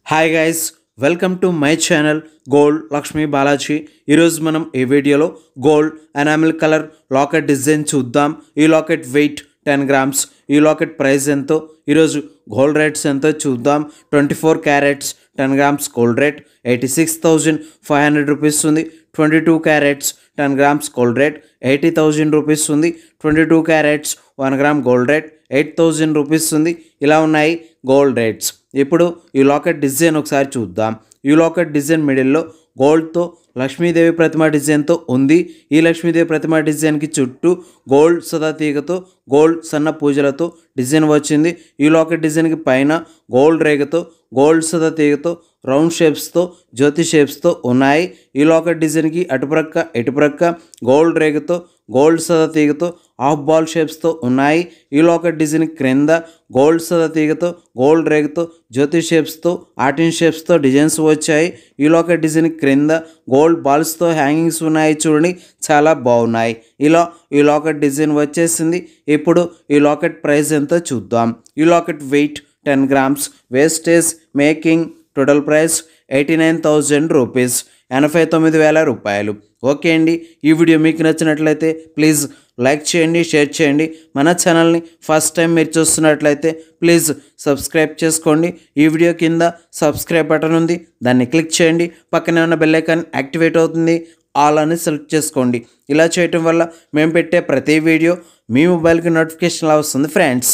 Hi guys, welcome to my channel gold Lakshmi Balaji. ఈరోజు మనం ఈ వీడియోలో gold enamel colour locket design చూద్దాం. ఈ లాకెట్ వెయిట్ 10 గ్రామ్స్. ఈ లాకెట్ ప్రైస్ ఎంతో, ఈరోజు గోల్డ్ రేట్స్ ఎంతో చూద్దాం. 24 carats 10 grams gold rate 86,500 rupees ఉంది. 22 carats 10 grams gold rate 80,000 rupees ఉంది. 22 carats 1 gram gold rate 8,000 rupees ఉంది. ఇలా ఉన్నాయి గోల్డ్ రేట్స్. ఇప్పుడు ఈ లాకెట్ డిజైన్ ఒకసారి చూద్దాం. ఈ లాకెట్ డిజైన్ మిడిల్లో గోల్డ్తో లక్ష్మీదేవి ప్రతిమ డిజైన్తో ఉంది. ఈ లక్ష్మీదేవి ప్రతిమ డిజైన్కి చుట్టూ గోల్డ్ సదా తీగతో గోల్డ్ సన్న పూజలతో డిజైన్ వచ్చింది. ఈ లాకెట్ డిజైన్కి పైన గోల్డ్ రేగతో గోల్డ్ సదా తీగతో రౌండ్ షేప్స్తో జ్యోతి షేప్స్తో ఉన్నాయి. ఈ లాకెట్ డిజైన్కి అటుప్రక్క ఇటుప్రక్క గోల్డ్ రేగతో గోల్డ్ సదా తీగతో హాఫ్ బాల్ షేప్స్తో ఉన్నాయి. ఈ లాకెట్ డిజైన్ క్రింద గోల్డ్ సదా తీగతో గోల్డ్ రేగతో జ్యోతి షేప్స్తో ఆర్టిన్ షేప్స్తో డిజైన్స్ వచ్చాయి. ఈ లాకెట్ డిజైన్ క్రింద గోల్డ్ బాల్స్తో హ్యాంగింగ్స్ ఉన్నాయి. చూడండి, చాలా బాగున్నాయి. ఇలా ఈ లాకెట్ డిజైన్ వచ్చేసింది. ఇప్పుడు ఈ లాకెట్ ప్రైస్ ఎంతో చూద్దాం. ఈ locket weight 10 grams. Wastage making total price 89,000 rupees, 89,000 రూపాయలు. ఓకే అండి, ఈ వీడియో మీకు నచ్చినట్లయితే ప్లీజ్ లైక్ చేయండి, షేర్ చేయండి. మన ఛానల్ని ఫస్ట్ టైం మీరు చూస్తున్నట్లయితే ప్లీజ్ సబ్స్క్రైబ్ చేసుకోండి. ఈ వీడియో కింద సబ్స్క్రైబ్ బటన్ ఉంది, దాన్ని క్లిక్ చేయండి. పక్కనే ఉన్న బెల్ ఐకాన్ యాక్టివేట్ అవుతుంది, ఆల్ అని సెలెక్ట్ చేసుకోండి. ఇలా చేయటం వల్ల మేము పెట్టే ప్రతి వీడియో మీ మొబైల్కి నోటిఫికేషన్ వస్తుంది ఫ్రెండ్స్.